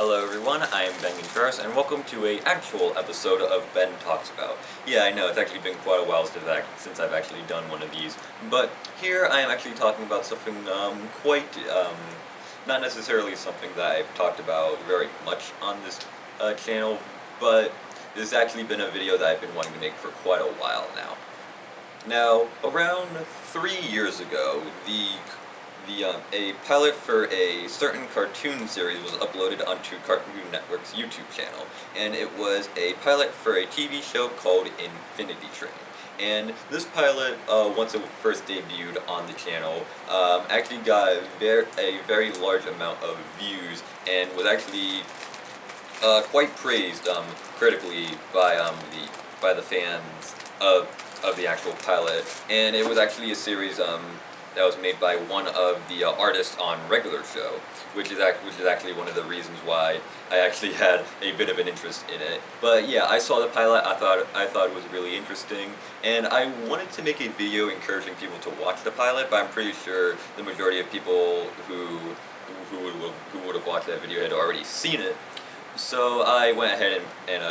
Hello everyone, I am Ben Contreras, and welcome to a actual episode of Ben Talks About. Yeah, I know, it's actually been quite a while since I've actually done one of these, but here I am actually talking about something not necessarily something that I've talked about very much on this channel, but this has actually been a video that I've been wanting to make for quite a while now. Now, around 3 years ago, a pilot for a certain cartoon series was uploaded onto Cartoon Network's YouTube channel, and it was a pilot for a TV show called Infinity Train. And this pilot, once it first debuted on the channel, actually got a very large amount of views, and was actually quite praised critically by the fans of the actual pilot. And it was actually a series that was made by one of the artists on Regular Show, which is actually one of the reasons why I actually had a bit of an interest in it. But yeah, I saw the pilot. I thought it was really interesting, and I wanted to make a video encouraging people to watch the pilot. But I'm pretty sure the majority of people who would have watched that video had already seen it. So I went ahead and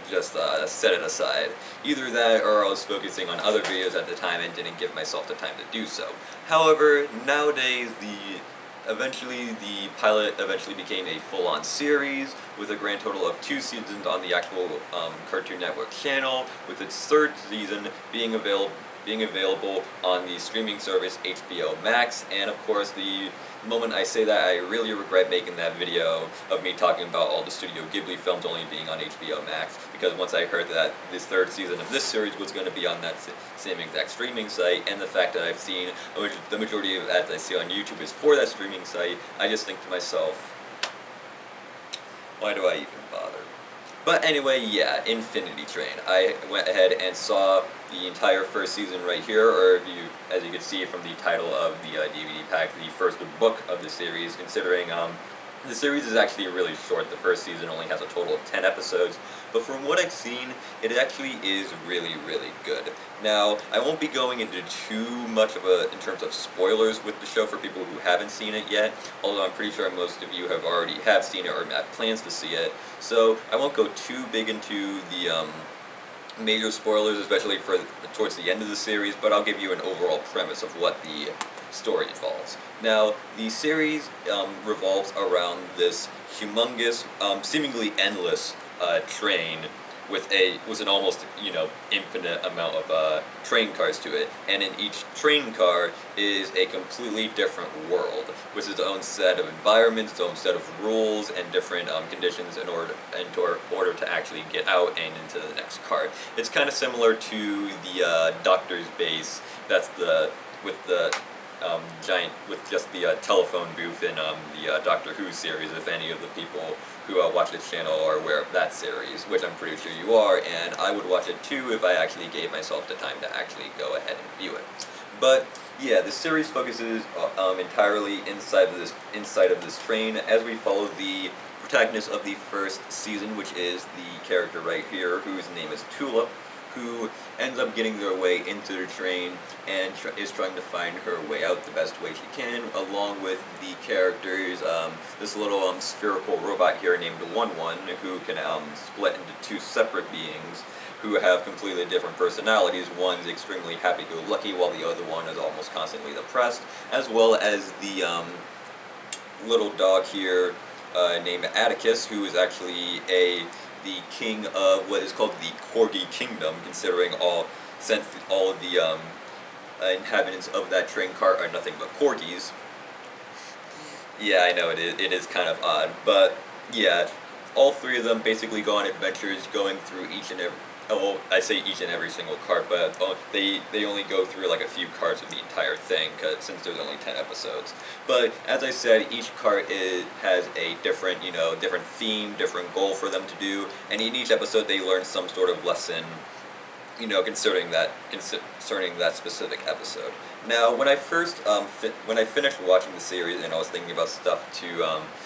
just set it aside. Either that, or I was focusing on other videos at the time and didn't give myself the time to do so. However, nowadays the pilot eventually became a full-on series with a grand total of 2 seasons on the actual Cartoon Network channel, with its 3rd season being available on the streaming service HBO Max. And of course, the moment I say that, I really regret making that video of me talking about all the Studio Ghibli films only being on HBO Max, because once I heard that this 3rd season of this series was going to be on that same exact streaming site, and the fact that I've seen the majority of ads I see on YouTube is for that streaming site, I just think to myself, why do I even bother? But anyway, yeah, Infinity Train. I went ahead and saw the entire 1st season right here, or as you can see from the title of the DVD pack, the 1st book of the series, considering the series is actually really short. The 1st season only has a total of 10 episodes, but from what I've seen, it actually is really, really good. Now, I won't be going into too much in terms of spoilers with the show for people who haven't seen it yet, although I'm pretty sure most of you have seen it or have plans to see it, so I won't go too big into the major spoilers, especially towards the end of the series, but I'll give you an overall premise of what the story involves. Now, the series revolves around this humongous, seemingly endless train with an almost infinite amount of train cars to it, and in each train car is a completely different world with its own set of environments, its own set of rules and different conditions in order to actually get out and into the next car. It's kind of similar to the Doctor's Base. That's with just the telephone booth in the Doctor Who series, if any of the people who watch this channel are aware of that series, which I'm pretty sure you are, and I would watch it too if I actually gave myself the time to actually go ahead and view it. But yeah, the series focuses entirely inside of this train as we follow the protagonist of the 1st season, which is the character right here, whose name is Tulip, who ends up getting their way into the train and is trying to find her way out the best way she can, along with the characters, this little spherical robot here named One-One, who can split into 2 separate beings who have completely different personalities. One's extremely happy-go-lucky, while the other one is almost constantly depressed, as well as the little dog here named Atticus, who is actually the king of what is called the Corgi Kingdom, since all of the inhabitants of that train car are nothing but corgis. Yeah, I know, it is kind of odd, but yeah, all 3 of them basically go on adventures going through each and every single cart, but they only go through like a few carts of the entire thing, since there's only 10 episodes. But as I said, each cart has a different theme, different goal for them to do, and in each episode they learn some sort of lesson, concerning that specific episode. Now, when I finished watching the series and I was thinking about stuff to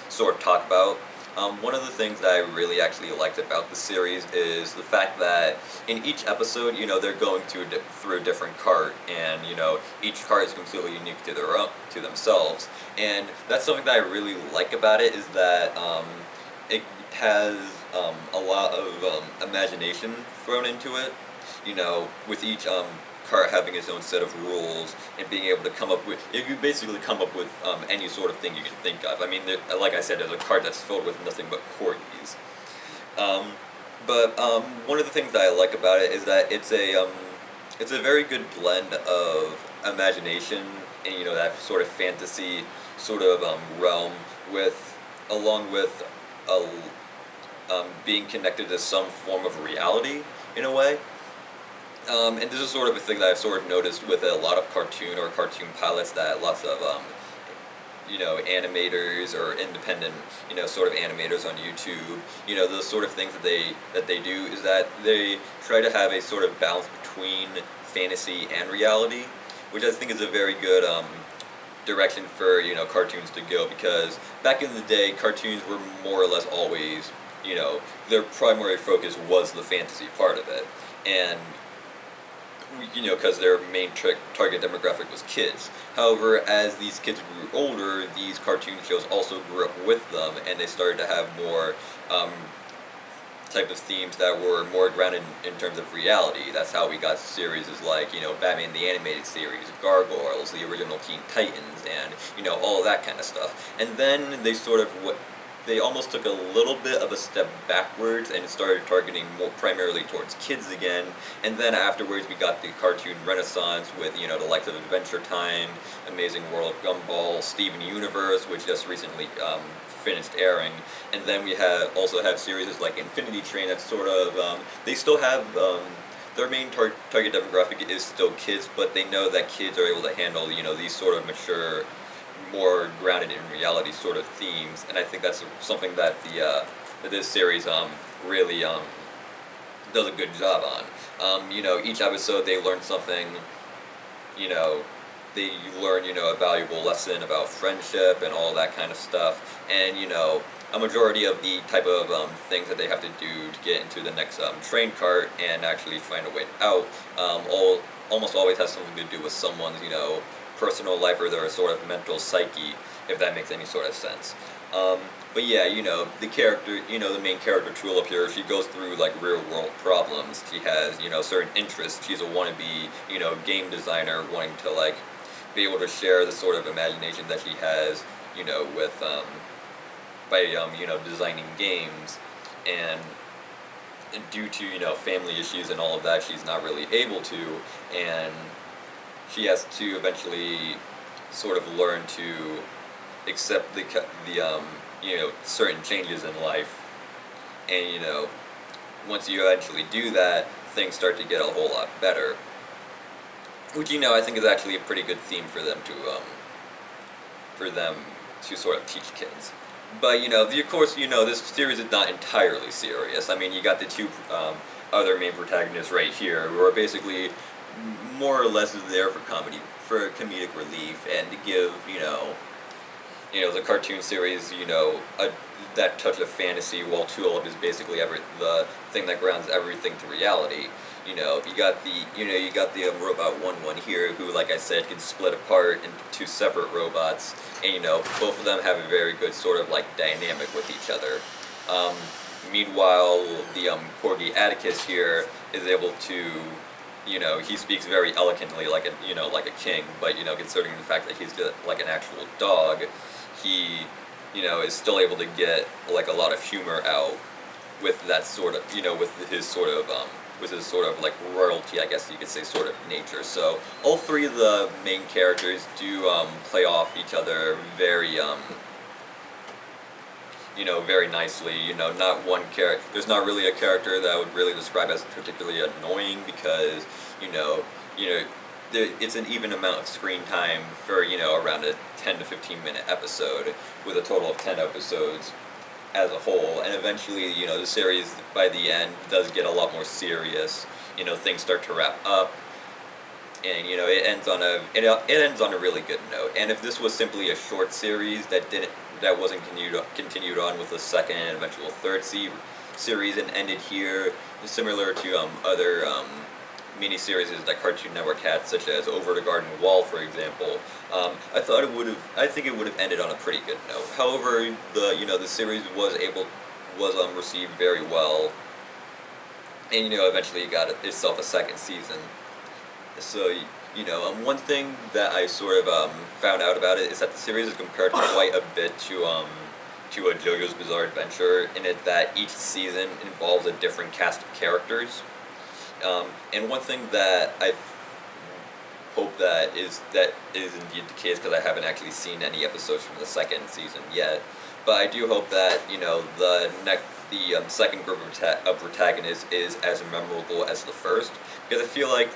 sort of talk about, One of the things that I really actually liked about the series is the fact that in each episode, they're going through a different cart, and each cart is completely unique to their own, to themselves, and that's something that I really like about it, is that it has a lot of imagination thrown into it. With each cart having its own set of rules and being able to come up with, if you basically come up with any sort of thing you can think of. I mean, like I said, there's a cart that's filled with nothing but corgis. But one of the things that I like about it is that it's a very good blend of imagination and that sort of fantasy sort of realm, with along with a being connected to some form of reality in a way. And this is sort of a thing that I've sort of noticed with a lot of cartoon pilots, that lots of animators or independent sort of animators on YouTube, those sort of things that they do is that they try to have a sort of balance between fantasy and reality, which I think is a very good direction for cartoons to go, because back in the day cartoons were more or less always their primary focus was the fantasy part of it, and because their main target demographic was kids. However, as these kids grew older, these cartoon shows also grew up with them, and they started to have more type of themes that were more grounded in terms of reality. That's how we got series like, Batman the Animated Series, Gargoyles, the original Teen Titans, and, all of that kind of stuff. And then they they almost took a little bit of a step backwards and started targeting more primarily towards kids again. And then afterwards we got the cartoon renaissance with, the likes of Adventure Time, Amazing World of Gumball, Steven Universe, which just recently finished airing. And then we also have series like Infinity Train that sort of, they still have, their main target demographic is still kids, but they know that kids are able to handle, these sort of mature, more grounded in reality sort of themes, and I think that's something that that this series really does a good job on. Each episode they learn something. They learn a valuable lesson about friendship and all that kind of stuff, and a majority of the type of things that they have to do to get into the next train cart and actually find a way out, almost always has something to do with someone's personal life or their sort of mental psyche, if that makes any sort of sense. But yeah, the character, the main character Tulip here, she goes through like real world problems. She has, certain interests. She's a wannabe, game designer wanting to like be able to share the sort of imagination that she has, with, by, designing games. And due to, family issues and all of that, she's not really able to, and she has to eventually sort of learn to accept the certain changes in life, and once you eventually do that, things start to get a whole lot better, which I think is actually a pretty good theme for them to sort of teach kids. But of course, this series is not entirely serious. I mean, you got the two other main protagonists right here, who are basically more or less there for comedic relief, and to give the cartoon series that touch of fantasy, while Tulip is basically the thing that grounds everything to reality. You got the robot 1-1 here, who, like I said, can split apart into two separate robots, and both of them have a very good sort of like dynamic with each other. Meanwhile, the Corgi Atticus here is able to, he speaks very eloquently like a king, but considering the fact that he's like an actual dog, he is still able to get like a lot of humor out with that sort of with his sort of like royalty, I guess you could say, sort of nature. So all three of the main characters do play off each other very very nicely. Not one character. There's not really a character that I would really describe as particularly annoying, because it's an even amount of screen time for around a 10 to 15 minute episode, with a total of 10 episodes as a whole. And eventually, the series by the end does get a lot more serious. Things start to wrap up, and it ends on a really good note. And if this was simply a short series that that wasn't continued on with the second and eventual third series and ended here, similar to other miniseries that Cartoon Network had, such as Over the Garden Wall, for example. I think it would have ended on a pretty good note. However, the series was received very well, and eventually it got itself a second season. So one thing that I sort of found out about it is that the series is compared quite a bit to a JoJo's Bizarre Adventure, in it that each season involves a different cast of characters. And one thing that I hope that is indeed the case, because I haven't actually seen any episodes from the second season yet, but I do hope that the second group of protagonists is as memorable as the first, because I feel like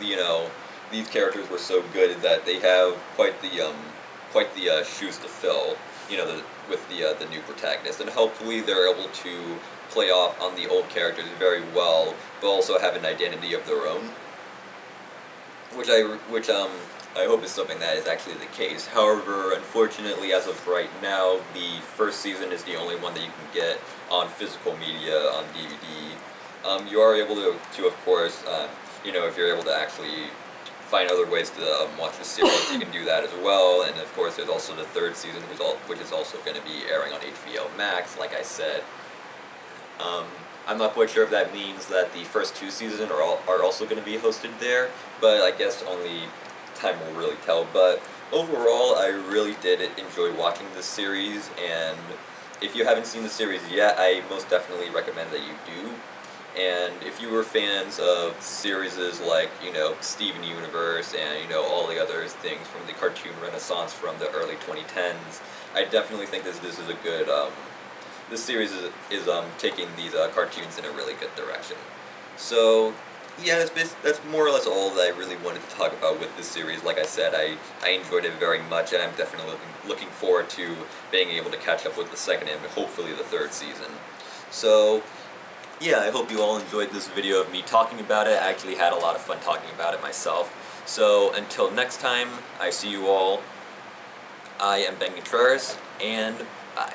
these characters were so good that they have quite the shoes to fill, with the new protagonist, and hopefully they're able to play off on the old characters very well, but also have an identity of their own, which I hope is something that is actually the case. However, unfortunately, as of right now, the first season is the only one that you can get on physical media, on DVD. You are able to of course, if you're able to actually find other ways to watch the series, you can do that as well. And of course, there's also the third season, which is also going to be airing on HBO Max, like I said. I'm not quite sure if that means that the first two seasons are also going to be hosted there, but I guess only time will really tell. But overall, I really did enjoy watching this series, and if you haven't seen the series yet, I most definitely recommend that you do. And if you were fans of series like, Steven Universe and, all the other things from the cartoon renaissance from the early 2010s, I definitely think this is a good, this series is taking these cartoons in a really good direction. So, yeah, that's more or less all that I really wanted to talk about with this series. Like I said, I enjoyed it very much, and I'm definitely looking forward to being able to catch up with the second and hopefully the third season. So, yeah, I hope you all enjoyed this video of me talking about it. I actually had a lot of fun talking about it myself. So until next time, I see you all. I am Ben Contreras, and bye.